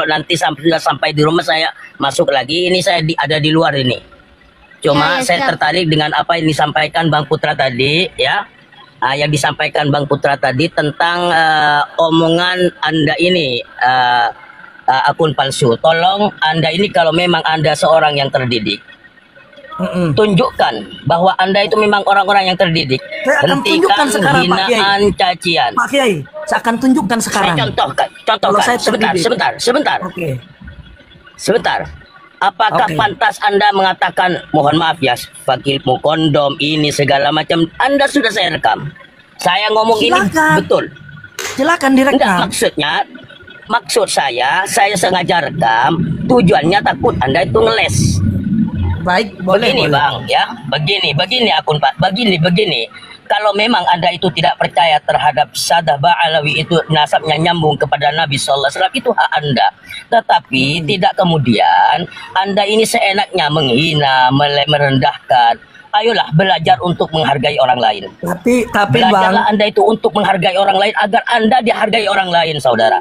nanti sudah sampai di rumah saya masuk lagi. Ini saya ada di luar ini. Cuma saya tertarik dengan apa yang disampaikan Bang Putra tadi, ya. Yang disampaikan Bang Putra tadi tentang omongan Anda ini akun palsu. Tolong Anda ini kalau memang Anda seorang yang terdidik, tunjukkan bahwa Anda itu memang orang-orang yang terdidik. Hentikan hinaan, cacian. Pak Kiai, saya akan tunjukkan sekarang. Saya contohkan. Sebentar. Oke. Sebentar. Apakah pantas Anda mengatakan, mohon maaf ya, fakilmu kondom ini segala macam, Anda sudah saya rekam. Saya ngomong ini betul. Silakan direkam. Enggak, maksud saya sengaja rekam, tujuannya takut Anda itu ngeles. Baik, boleh. Begini Bang, ya. Begini akun Pak. Begini. Kalau memang Anda itu tidak percaya terhadap Sadah Ba'alawi itu nasabnya nyambung kepada Nabi SAW, itu hak Anda. Tetapi tidak kemudian Anda ini seenaknya menghina, merendahkan. Ayolah belajar untuk menghargai orang lain. Tapi belajarlah Bang, Anda itu untuk menghargai orang lain agar Anda dihargai orang lain, saudara.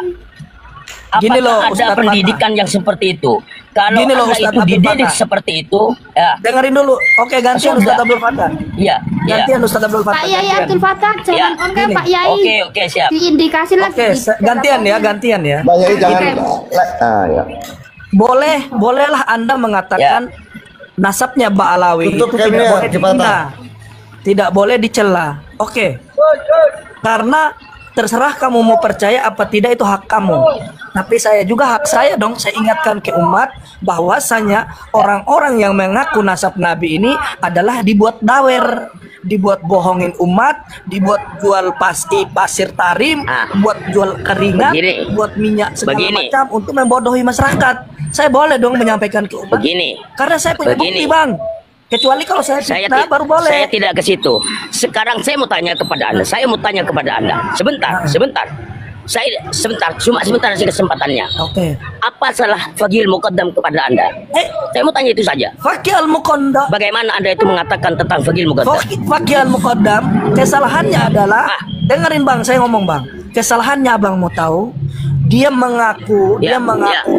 Gini loh, Apakah ada Ustadz pendidikan yang seperti itu? Kalau Gini loh, Anda Ustadz itu Abdul dididik Fattah. seperti itu, ya. dengerin dulu. Oke, gantian Ustadz Abdul Fattah. Iya. Gantian Ustadz Abdul Fattah. Pak Yai Abdul Fattah, jangan on cam Pak Yai. Oke, siap. Diindikasi lagi. Oke, gantian ya. Bang Yai jangan. Ya. Bolehlah Anda mengatakan nasabnya Ba'alawi itu tidak boleh dihina, tidak boleh dicela. Oke. Karena terserah kamu mau percaya apa tidak, itu hak kamu. Tapi saya juga hak saya dong. Saya ingatkan ke umat bahwasanya orang-orang yang mengaku nasab Nabi ini adalah dibuat dawer, dibuat bohongin umat, dibuat jual pasir tarim, buat jual keringat, buat minyak segala macam untuk membodohi masyarakat. Saya boleh dong menyampaikan ke umat. Karena saya punya bukti, Bang. Kecuali kalau saya baru boleh. Saya tidak ke situ. Sekarang saya mau tanya kepada Anda. Sebentar. Cuma sebentar sih kesempatannya. Oke. Apa salah Fagil Muqaddam kepada Anda? Saya mau tanya itu saja. Fagil Muqaddam. Bagaimana Anda itu mengatakan tentang Fagil Muqaddam? Fagil Muqaddam, kesalahannya adalah, dengerin Bang, saya ngomong Bang. Kesalahannya Abang mau tahu, dia mengaku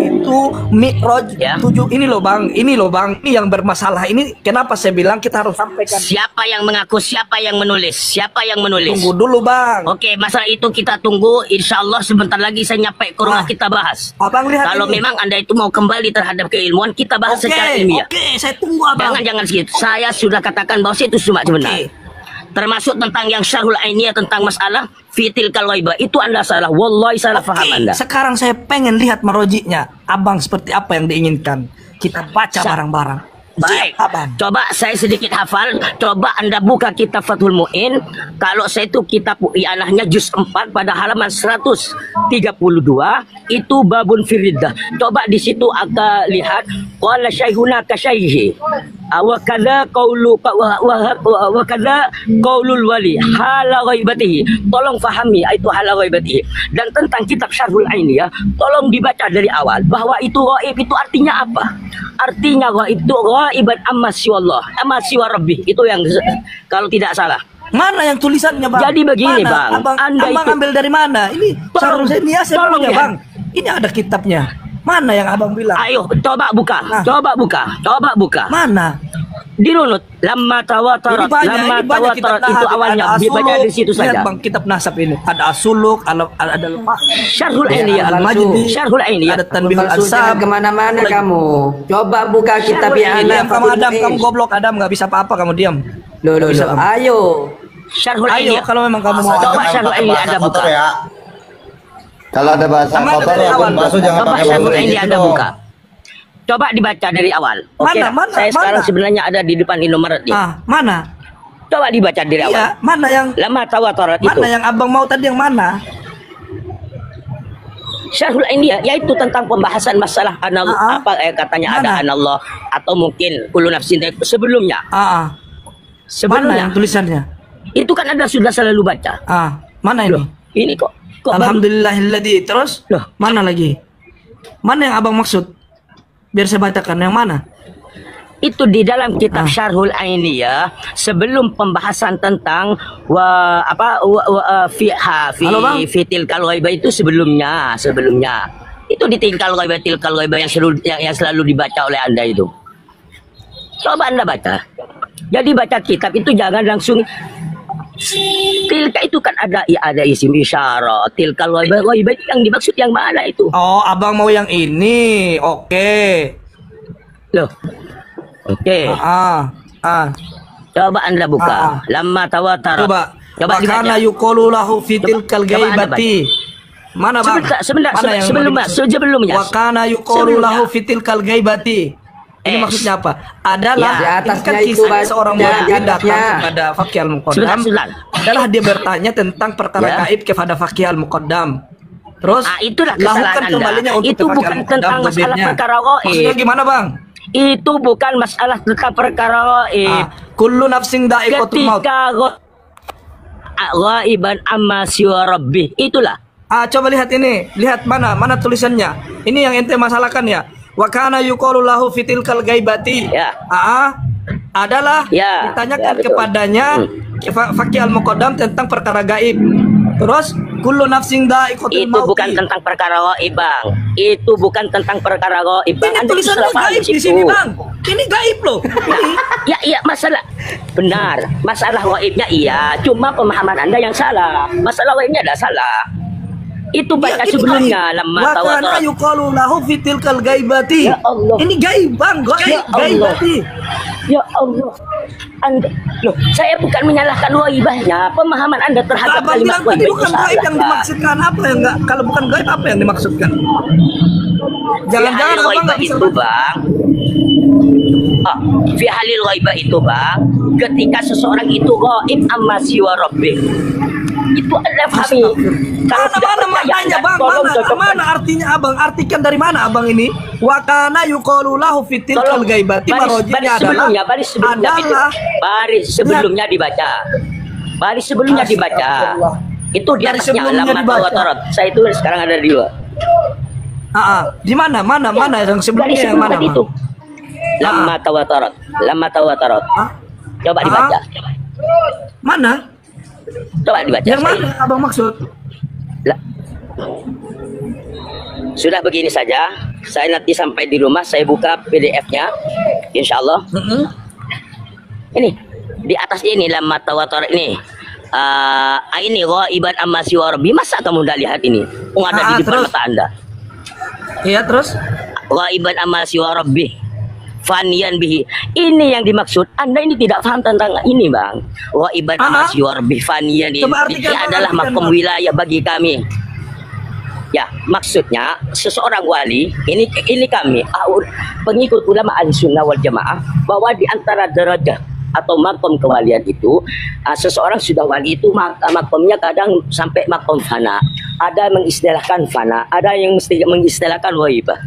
itu Mi'raj 7 ini loh Bang, ini yang bermasalah ini. Kenapa saya bilang kita harus sampaikan? Siapa yang mengaku, siapa yang menulis? Tunggu dulu Bang. Oke, masalah itu kita tunggu. Insya Allah sebentar lagi saya nyampe ke rumah, kita bahas. Abang lihat kalau ini. Memang Anda itu mau kembali terhadap keilmuan, kita bahas secara ilmiah. Oke, saya tunggu Abang. Jangan segitu. Saya sudah katakan bahwa itu cuma sebenarnya. Termasuk tentang yang Syarhul Ainiyah tentang masalah fitil kalwaibah, itu Anda salah. Wallahi salah paham Anda. Sekarang saya pengen lihat marojiknya Abang seperti apa yang diinginkan. Kita baca bareng-bareng. Baik, coba saya sedikit hafal. Coba Anda buka kitab Fathul Mu'in. Kalau saya itu kitab I'anahnya juz 4 pada halaman 132, itu babun firiddah. Coba di situ agak lihat qala syaihuna ka syaihi wa kadza qaulu wa kadza qaulul wali hala ghaibatihi. Tolong fahami itu hala ghaibatihi. Dan tentang kitab Syarhul Ainiyah, tolong dibaca dari awal bahwa itu ghaib itu artinya apa? Artinya ghaib itu ghaiban amma siwallah, amma siwa rabbih. Itu yang kalau tidak salah. Mana yang tulisannya Bang? Jadi begini Bang, Abang ambil dari mana? Ini Syarhul Ainiyah saya punya Bang. Ini ada kitabnya. Mana yang Abang bilang? Ayo coba buka, coba buka. Mana? Dirunut lamma tawatarat itu awalnya dibaca di situ saja. Bang, kitab nasab ini ada asuluk, ada lemah. Syarhul Ainiyah al-Majdi, Syarhul Ainiyah. Ada tanbihul ansab. Kemana-mana kamu. Coba buka kitab I'anah. Kamu goblok Adam, nggak bisa apa-apa kamu diam. Loh. Ayo. Syarhul Ainiyah. Kalau memang kamu mau. Coba Syarhul Ainiyah Anda buka. Kalau ada bahasa kotor jangan pakai Syarhul Ainiyah Anda buka. Coba dibaca dari awal. Oke, saya sekarang sebenarnya ada di depan Indomaret nih. Mana? Coba dibaca dari awal. Mana yang lama tawatarat itu? Mana yang Abang mau tadi, yang mana? Syarhul Ainiyah, yaitu tentang pembahasan masalah anallah, katanya ada anallah atau mungkin kullu nafsin sebelumnya. Sebelumnya. Mana yang tulisannya? Itu kan Anda sudah selalu baca. Mana ini? Ini kok Alhamdulillahilladzi. Terus? Mana lagi? Mana yang Abang maksud? Biar saya bacakan yang mana? Itu di dalam kitab Syarhul Ainiyah sebelum pembahasan tentang fitil kalwaibah itu sebelumnya. Itu ditingkal ghaibah tilkal ghaibah yang selalu dibaca oleh Anda itu. Coba Anda baca. Jadi baca kitab itu jangan langsung tilka itu kan ada isim isyarat. Tilkal ghaibah itu yang dimaksud yang mana itu? Oh, abang mau yang ini. Oke. Loh. Oke. Coba Anda buka. Lamma tawatar. Coba. Dibaca. Karena yuqalu lahu fi tilkal ghaibati. Mana bang? Sebelumnya. Wa kana yuqalu lahu fi tilkal ghaibati. Ini maksudnya apa? Adalah di atasnya kan itu kisah seorang murid datang kepada Faqih al-Muqaddam. Adalah dia bertanya tentang perkara gaib kepada Faqih al-Muqaddam. Terus itulah kesalahan Anda. Itu bukan tentang masalah perkara gaib. Maksudnya gimana bang? Itu bukan masalah tentang perkara gaib. Kullu nafsin dha'iqatul maut. Ketika ghaiban amma siwa rabbih. Itulah. Coba lihat ini. Lihat mana tulisannya. Ini yang ente masalahkan ya. Wa kana yuqalu lahu fitil kal ghaibati. Ya. Adalah ditanyakan kepadanya Faqih al-Muqaddam tentang perkara gaib. Terus kullu nafsin dha'iqatul maut. Itu bukan tentang perkara gaib, Bang. Itu bukan tentang perkara gaib, Bang. Ini tulisannya gaib di sini, Bang. Ini gaib loh. Iya, masalah benar. Masalah gaibnya iya, cuma pemahaman Anda yang salah. Masalah gaibnya ada salah. Itu baca sebelumnya lamma tawatur. Wa kana yuqalu lahu fitil kal ghaibati. Ya Allah. Ini gaib, Bang. Gaibati. Ya Allah. Anda, loh, saya bukan menyalahkan ghaibahnya. Pemahaman Anda terhadap kalimat gaib itu bukan gaib yang dimaksudkan apa yang enggak? Kalau bukan gaib apa yang dimaksudkan? Jangan-jangan abang enggak bisa itu, Bang. Fi halil ghaibah itu, Bang, ketika seseorang itu gaib amma siwa rabbih. Itu adalah fahami. Mana maknanya, Bang? Mana artinya, Abang? Artikan dari mana, Abang ini? Wa kana yuqalu lahu fitil kal ghaibati. Marojnya adalah baris sebelumnya dibaca. Baris sebelumnya dibaca. Itu di atasnya lamma tawatur. Saya itu sekarang ada di luar. Di mana? Mana yang sebelumnya yang mana? Itu. Lamma tawatur. Coba dibaca. Mana? Coba dibaca. Yang mana abang maksud? Sudah begini saja. Saya nanti sampai di rumah saya buka PDF-nya, insya Allah. Ini di atas ini lamma tawatur ini. Ini ghaiban amma siwa rabbi. Masa kamu tidak lihat ini? Ada di depan mata Anda. Iya, terus ghaiban amma siwa rabbi. Fanian bihi. Ini yang dimaksud. Anda ini tidak paham tentang ini, Bang. Wa ibad amasyur bi fanian ini adalah makom wilayah bagi kami. Ya, maksudnya seseorang wali, ini kami pengikut ulama Ahlussunnah wal Jamaah, bahwa di antara derajat atau makom kewalian itu seseorang sudah wali itu makomnya kadang sampai makom fana. Ada yang mengistilahkan fana, ada yang mengistilahkan waibah.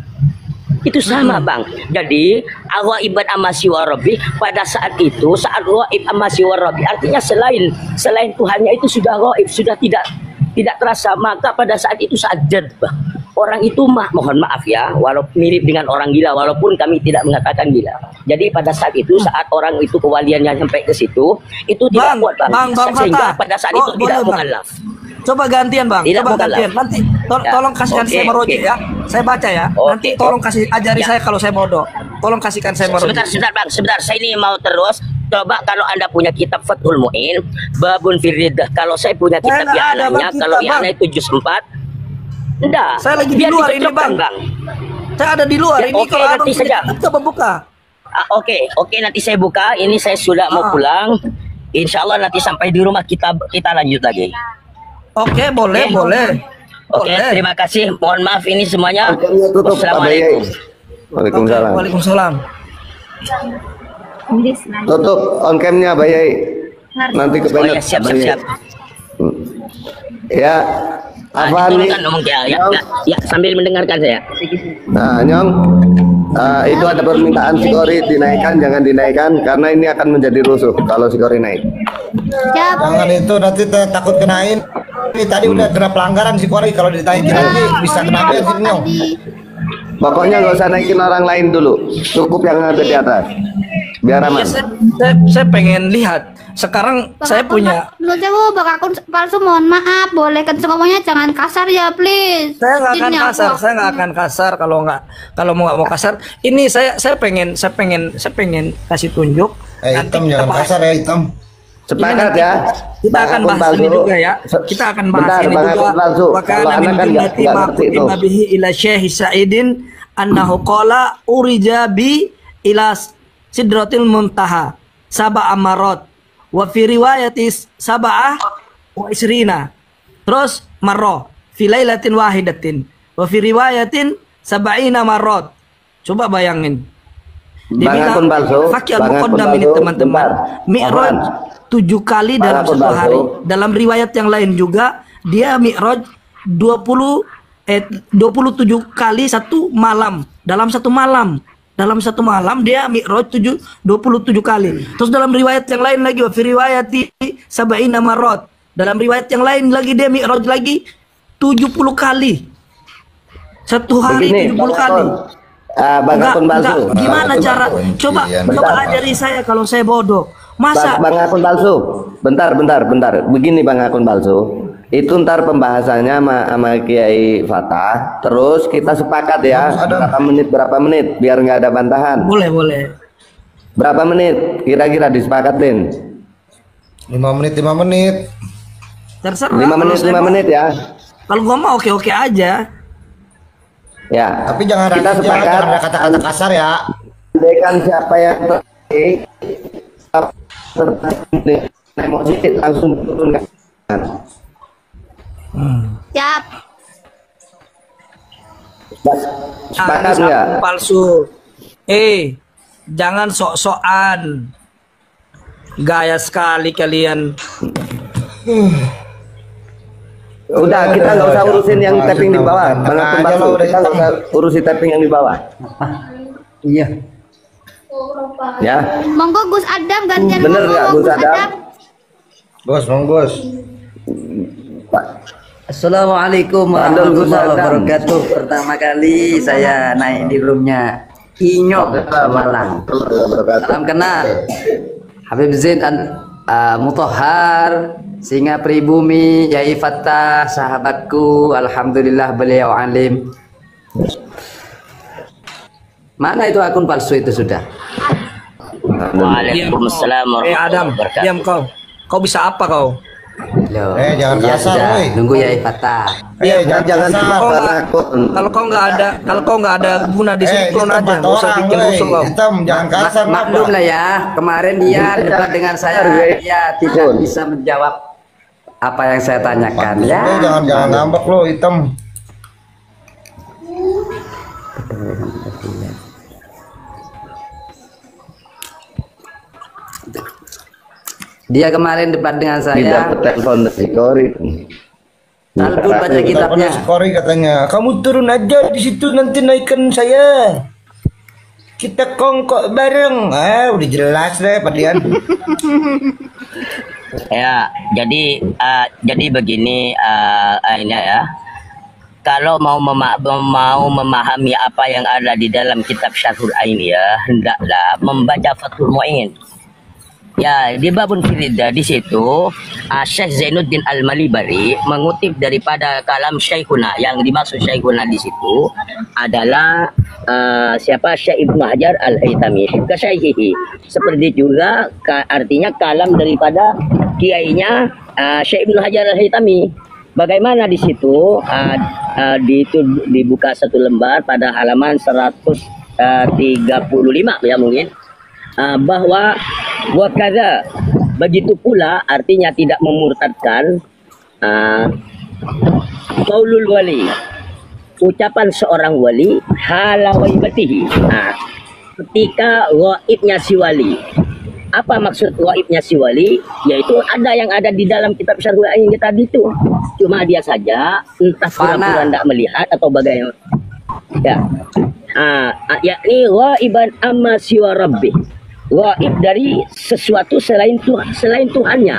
Itu sama, Bang. Jadi ghaiban amma siwa rabbi, pada saat itu saat ghaib amma siwa rabbi artinya selain Tuhannya itu sudah ghaib, sudah tidak terasa, maka pada saat itu saat jadbah orang itu mohon maaf ya, walaupun mirip dengan orang gila, walaupun kami tidak mengatakan gila. Jadi pada saat itu saat orang itu kewaliannya sampai ke situ itu tidak kuat, Bang. Sehingga pada saat itu tidak mukallaf. Coba gantian, Bang. Coba gantian. Nanti tolong kasihkan saya meroji ya. Saya baca ya. Nanti tolong kasih ajari saya kalau saya bodoh. Tolong kasihkan saya meroji. Sebentar, Bang. Sebentar. Saya ini mau terus. Coba kalau Anda punya kitab Fathul Mu'in, babun firridah. Kalau saya punya kitab I'anahnya, kalau I'anah itu juz 4. Enggak. Saya lagi di luar ini, Bang. Saya ada di luar ini. Oke, nanti saja. Coba buka. Oke, nanti saya buka. Ini saya sudah mau pulang. Insya Allah nanti sampai di rumah kita lanjut lagi. Oke, boleh. Oke, terima kasih. Mohon maaf ini semuanya. Assalamualaikum. Waalaikumsalam. Tutup on cam-nya, Pak Yai. Nanti ke ya, siap. Ya. Apa nih? Ya, sambil mendengarkan saya. Nah, Nyong, itu ada permintaan Sikori dinaikkan, jangan dinaikkan karena ini akan menjadi rusuh kalau Sikori naik. Jangan itu, nanti takut kenain. Ini tadi udah kena pelanggaran Sikori, kalau ditaikin lagi bisa kena bel sih, Nyong. Pokoknya nggak usah naikin orang lain dulu, cukup yang ada di atas. biar aman. Saya pengen lihat. Sekarang saya punya. Lu coba bak akun palsu, mohon maaf, boleh kan ngomongnya jangan kasar ya, please. Saya nggak akan Ini kasar, aku- saya nggak akan kasar kalau nggak mau kasar. Ini saya pengen kasih tunjuk. Nanti Hitam kita jangan bahas. kasar ya, hitam. Sepakat ya. Kita akan Bang Akun bahas ini palsu. juga ya. Kita akan bahas Bentar, ini Bang juga. Akun palsu. Wa Kalau kana min anak kan jumlati nggak ma ngerti itu. kutima bihi ila Syekh Sa'idin annahu qala urija bi ila sidratil muntaha sab'a marot wa fi riwayatis sab'ah wa isrina. Terus marro fi lailatin wahidatin wa fi riwayatin sab'ina marot. Coba bayangin. Bang Akun palsu. Fakir Bang Akun muqaddam ini palsu. teman-teman. Bentar. Mi'raj 7 kali Bang dalam Akun satu palsu. hari. Dalam riwayat yang lain juga dia mi'raj 27 kali satu malam. Dalam satu malam. Dalam satu malam dia mi'raj 27 kali. Terus dalam riwayat yang lain lagi wa fi riwayati sab'ina marrat. Dalam riwayat yang lain lagi dia mi'raj lagi 70 kali. Satu hari Begini, 70 kali. Bang Akun palsu. Gimana cara? Coba Bentar. ajari saya kalau saya bodoh. Masa Bang Akun palsu. Bentar. Begini Bang Akun palsu. Itu ntar pembahasannya sama Kiai Fatah. Terus kita sepakat ya. Berapa menit biar nggak ada bantahan. boleh. Berapa menit kira-kira disepakatin? 5 menit. Terserah. 5 kalau menit, saya 5 mau- menit ya. Kalau gua mau oke-oke aja. Ya. Tapi jangan kita jangan sepakat. ada kata-kata kasar ya. Andaikan siapa yang terbaik emosi langsung turunkan. Siap. Sepakat Akun nggak? palsu. Jangan sok-sokan. Gaya sekali kalian. Udah, kita nggak usah urusin yang tapping di bawah. Bang Akun Aja palsu, lo udah kita nggak usah urusin tapping yang di bawah. Iya. Ya, Monggo Gus Adam gantian bener ngomong, nggak Gus Adam? Bos, Gus. Assalamualaikum warahmatullahi wabarakatuh. Pertama kali saya naik di roomnya Inyok Malang. Salam kenal. Habib Zain Mutahhar, Singa Pribumi, Yai Fattah, sahabatku. Alhamdulillah beliau alim. Mana itu akun palsu itu sudah? Waalaikumsalam Adam, warahmatullahi wabarakatuh. diam kau. Kau bisa apa kau? Loh, Jangan iya kasar, sudah. woi. Nunggu Yai Fattah. jangan kasar. cuma Kau Bang nggak- Akun. kalau kau nggak ada guna di sini, clone aja. Nggak usah bikin rusuh kau. Hitam, jangan kasar. Maklum lah ya, kemarin dia debat dengan saya, dia tidak bisa menjawab apa yang saya tanyakan ya. Jangan ngambek lo, hitam. Dia kemarin debat dengan Tidak saya. telepon dari Kori. Album baca Kitabnya kitabnya. Skori katanya, kamu turun aja di situ nanti naikkan saya. Kita kongkok bareng. Udah jelas deh, Padian. Ya, jadi begini ini ya. Kalau mau memahami apa yang ada di dalam kitab Syarhul Ain ya, hendaklah membaca Fathul Mu'in. Ya, di babun Firida di situ Syekh Zainuddin Al-Malibari mengutip daripada kalam Syekhuna, yang dimaksud Syekhuna di situ adalah siapa Syekh Ibnu Hajar Al-Haytami ke Syekhihi. Seperti juga artinya kalam daripada kiainya Syekh Ibnu Hajar Al-Haytami. Bagaimana di situ dibuka satu lembar pada halaman 135 ya mungkin. Bahwa wakaza begitu pula artinya tidak memurtadkan qaulul wali, ucapan seorang wali hala waibatihi, ketika ghaibnya si wali. Apa maksud ghaibnya si wali? Yaitu ada yang ada di dalam kitab Syarhul Ain tadi itu, cuma dia saja entah pura-pura tidak melihat atau bagaimana ya. Yakni ghaiban amma siwa rabbih, gaib dari sesuatu selain Tuhannya.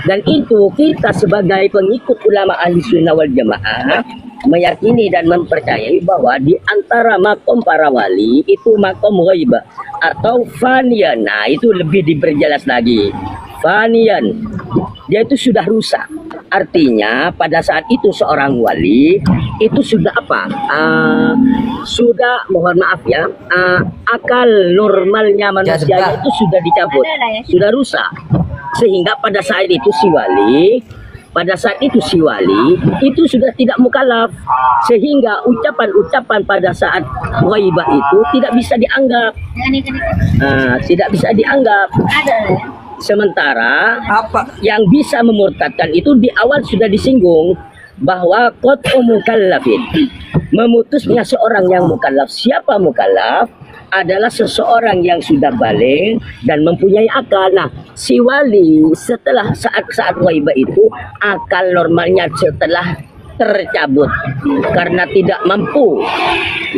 Dan itu kita sebagai pengikut ulama ahli sunnah wal jamaah meyakini dan mempercayai bahwa di antara makom para wali itu makom ghaibah atau fanian. Nah, itu lebih diperjelas lagi. Fanian, dia itu sudah rusak. Artinya pada saat itu seorang wali itu sudah apa? Sudah, mohon maaf ya, akal normalnya manusia itu sudah dicabut, sudah rusak. Sehingga pada saat itu si wali itu sudah tidak mukallaf, sehingga ucapan-ucapan pada saat ghaibah itu tidak bisa dianggap, tidak bisa dianggap. Sementara yang bisa memurtadkan itu di awal sudah disinggung bahwa qat'u mukallafin, memutusnya seorang yang mukallaf. Siapa mukallaf? Adalah seseorang yang sudah balik dan mempunyai akal. Nah, si wali setelah saat ghaibah itu akal normalnya setelah tercabut karena tidak mampu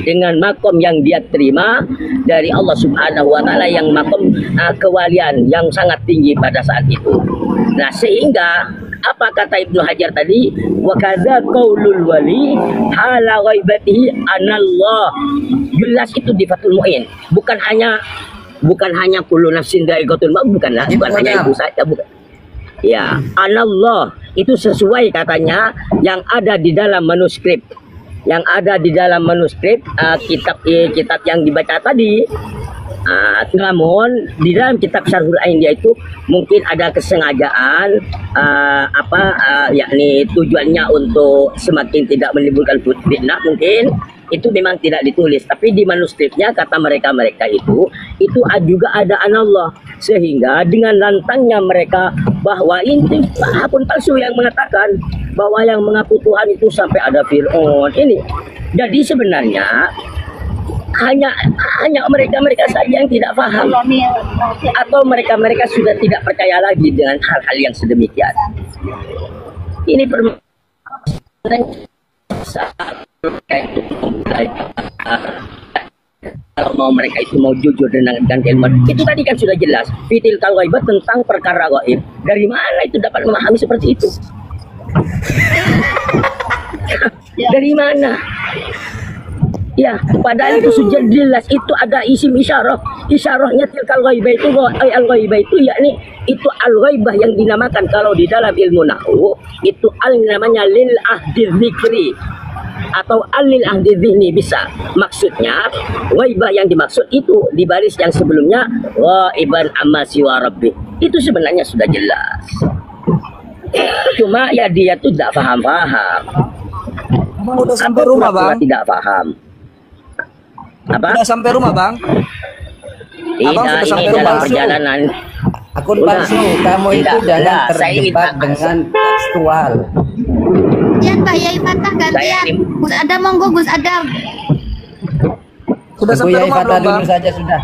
dengan makom yang dia terima dari Allah Subhanahu wa taala, yang makom kewalian yang sangat tinggi pada saat itu. Nah, sehingga apa kata Ibnu Hajar tadi, wa kadza qaulul wali hala ghaibatihi anallah. Jelas itu di Fathul Mu'in, bukan hanya kullu nafsin dha'iqatul maut, bukan hanya itu saja, bukan. Ya, anallah itu sesuai katanya yang ada di dalam manuskrip. Yang ada di dalam manuskrip kitab yang dibaca tadi. Namun di dalam kitab Syarhul Ain dia itu mungkin ada kesengajaan yakni tujuannya untuk semakin tidak menimbulkan fitnah, mungkin itu memang tidak ditulis, tapi di manuskripnya kata mereka itu juga ada anallah, sehingga dengan lantangnya mereka bahwa ini akun palsu yang mengatakan bahwa yang mengaku Tuhan itu sampai ada Fir'aun ini. Jadi sebenarnya hanya mereka saja yang tidak paham, atau mereka sudah tidak percaya lagi dengan hal-hal yang sedemikian. Ini kalau mau mereka itu mau jujur dengan ilmu itu tadi kan sudah jelas fitil ghaibah tentang perkara gaib. Dari mana itu dapat memahami seperti itu? Dari mana? Ya, padahal itu sudah jelas itu ada isim isyarah. Isyarahnya tilkal ghaibah itu al-ghaibah itu yakni itu al-ghaibah yang dinamakan kalau di dalam ilmu nahwu itu namanya lil ahdi dzikri atau alil ahdi dzihni bisa. Maksudnya ghaibah yang dimaksud itu di baris yang sebelumnya ghaiban amma siwa rabbi. Itu sebenarnya sudah jelas. Cuma ya dia tuh tidak paham-paham. Udah sampai rumah, Bang? Tidak paham. Apa? Udah sampai rumah, Bang? Tidak, ini sampai dalam rumah. perjalanan. Akun palsu, kamu itu jangan terjebak dengan tekstual. Gantian Pak Yai Fatah, gantian. Gus Adam, monggo Gus Adam. Sudah sampai rumah belum, Bang? Dulu saja sudah.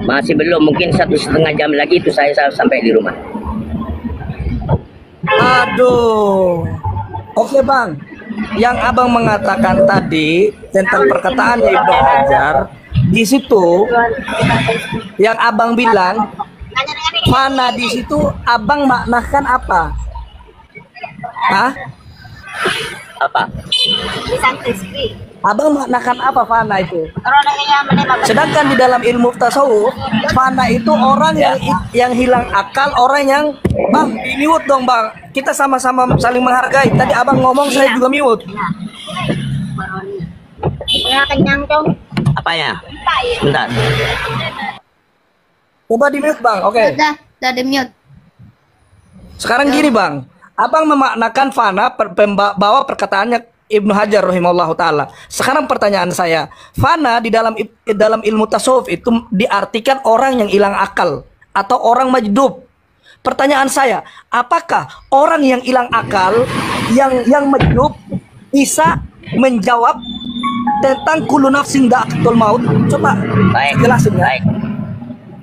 Masih belum, mungkin 1,5 jam lagi itu saya sampai di rumah. Aduh. Oke, Bang. Yang Abang mengatakan tadi tentang perkataan Ibnu Hajar, di situ yang Abang bilang fana, di situ Abang maknakan apa? Hah? Apa? Abang maknakan apa fana itu? Sedangkan di dalam ilmu tasawuf, fana itu orang yang hilang akal, orang yang Bang, mute dong, Bang. Kita sama-sama saling menghargai. Tadi Abang ngomong, saya juga mute. Apanya? Bentar. Coba di mute, Bang. Oke. Udah di mute. Sekarang gini, Bang. Abang memaknakan fana bahwa perkataannya Ibnu Hajar rahimahullah taala. Sekarang pertanyaan saya, fana di dalam ilmu tasawuf itu diartikan orang yang hilang akal atau orang majdub. Pertanyaan saya, apakah orang yang hilang akal, yang majdub bisa menjawab tentang kullu nafsin dha'iqatul maut? Coba jelasin ya. Baik.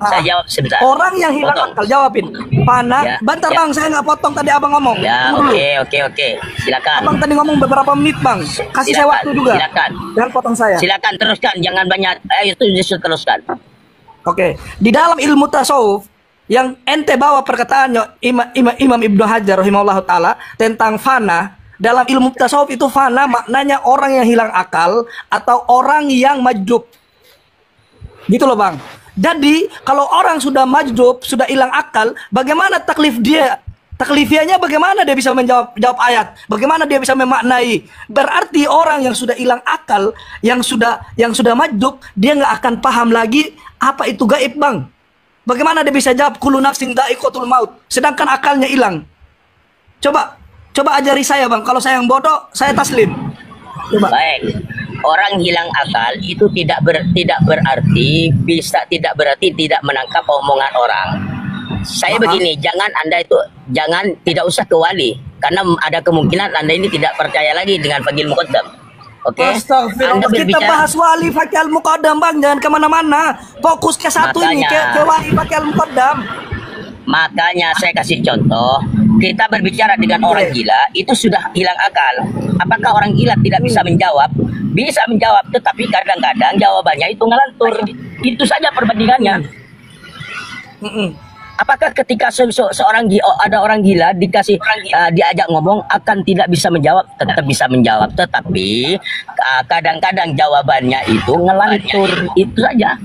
Saya jawab sebentar. Orang yang hilang akal, jawabin. Fana, ya, bentar ya. Bang, saya nggak potong tadi Abang ngomong. Ya, oke. Silakan. Abang tadi ngomong beberapa menit, Bang. Kasih saya waktu juga. Silakan. Jangan potong saya. Silakan teruskan, jangan banyak. Itu justru teruskan. Oke. Di dalam ilmu tasawuf yang ente bawa perkataannya Imam Ibnu Hajar rahimahullah taala tentang fana, dalam ilmu tasawuf itu fana maknanya orang yang hilang akal atau orang yang majdub. Gitu loh Bang. Jadi kalau orang sudah majdub, sudah hilang akal, bagaimana taklif dia? Taklifianya bagaimana dia bisa menjawab ayat? Bagaimana dia bisa memaknai? Berarti orang yang sudah hilang akal, yang sudah majdub, dia nggak akan paham lagi apa itu gaib, Bang. Bagaimana dia bisa jawab kullu nafsin dha'iqatul maut sedangkan akalnya hilang? Coba ajari saya, Bang. Kalau saya yang bodoh, saya taslim. Coba. Baik. Orang hilang akal itu tidak berarti tidak menangkap omongan orang. Saya begini, jangan tidak usah ke wali karena ada kemungkinan Anda ini tidak percaya lagi dengan Faqih Muqaddam. Oke. Anda kita bahas wali Faqih Muqaddam, Bang, jangan kemana-mana. Fokus ke satu ini, ke wali Faqih Muqaddam. Makanya saya kasih contoh, kita berbicara dengan orang gila itu sudah hilang akal. Apakah orang gila tidak bisa menjawab? Bisa menjawab, tetapi kadang-kadang jawabannya itu ngelantur. Itu saja perbandingannya. Apakah ketika ada orang gila dikasih diajak ngomong akan tidak bisa menjawab? Tetap bisa menjawab, tetapi kadang-kadang jawabannya itu ngelantur. Itu saja.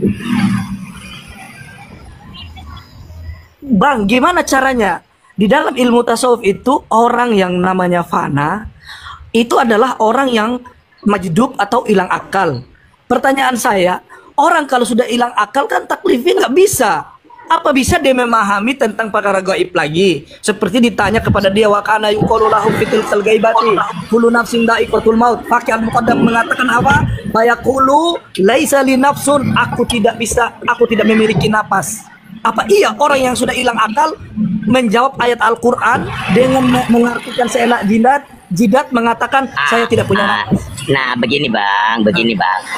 Bang, gimana caranya? Di dalam ilmu tasawuf itu orang yang namanya fana itu adalah orang yang majdub atau hilang akal. Pertanyaan saya, orang kalau sudah hilang akal kan taklifnya nggak bisa. Apa bisa dia memahami tentang perkara gaib lagi? Seperti ditanya kepada dia, wa kana yuqalu lahu fitil gaibati kullu nafsin dha'iqatul maut. Faqih Muqaddam mengatakan apa? Bayaqulu laisa li nafsun, aku tidak memiliki napas. Apa iya orang yang sudah hilang akal menjawab ayat Al-Quran dengan mengartikan seenak jidat mengatakan saya tidak punya napas? Nah, begini bang.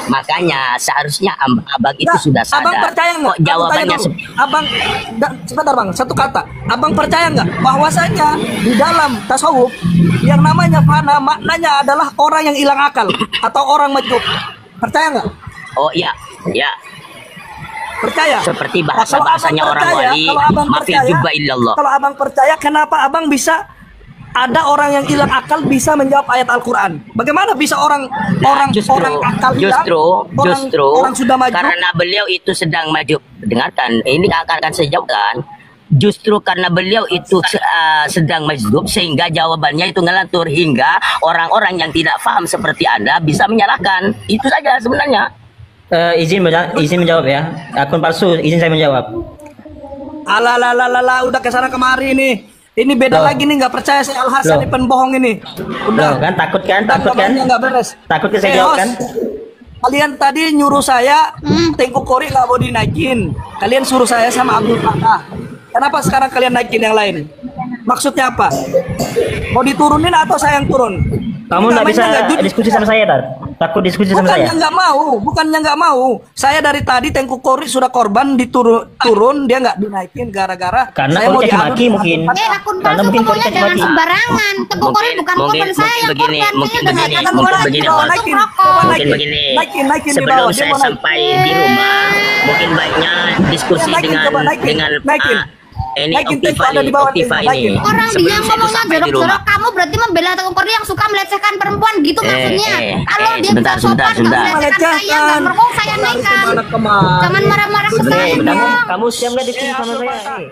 Makanya seharusnya abang itu sudah sadar. Abang percaya nggak? Jawabannya sebentar bang, satu kata. Abang percaya nggak bahwasanya di dalam tasawuf yang namanya fana maknanya adalah orang yang hilang akal atau orang majdub? Percaya nggak? Oh iya. Percaya? Seperti bahasanya orang wali, maafil juga illallah. Kalau abang percaya, kenapa abang bisa ada orang yang hilang akal bisa menjawab ayat Al-Quran? Bagaimana bisa orang akal hilang? Justru orang sudah maju? Karena beliau itu sedang maju. Dengarkan, ini akan saya jawabkan. Justru karena beliau itu sedang majdub sehingga jawabannya itu ngelantur hingga orang-orang yang tidak paham seperti Anda bisa menyalahkan. Itu saja sebenarnya. Izin menjawab ya. Akun palsu, izin saya menjawab. Alah, udah kesana kemari nih. Ini beda lagi nih, nggak percaya saya Al Hasan ini penbohong ini. Udah kan takut kan? Nggak beres. Takut saya jawab kan? Kalian tadi nyuruh saya Tengku Qori nggak mau dinaikin. Kalian suruh saya sama Abdul Fatah. Kenapa sekarang kalian naikin yang lain? Maksudnya apa? Mau diturunin atau saya yang turun? Kamu nggak bisa diskusi sama saya, Tar? Takut diskusi sama saya? Bukannya nggak mau. Saya dari tadi Tengku Qori sudah korban turun, dia nggak dinaikin gara-gara karena saya mau diadu mungkin. Akun palsu ngomongnya jangan sembarangan. Tengku Qori bukan korban saya, mungkin begini. Sebelum saya sampai di rumah, mungkin baiknya diskusi dengan ini Optiva ini. Orang dia ngomongnya jorok-jorok, kamu berarti membela Tengku Qori yang suka melecehkan perempuan gitu maksudnya. Kalau dia bisa sopan melecehkan saya, nggak perlu saya naikkan. Jangan marah-marah ke saya. Kamu siap nggak diskusi sama saya?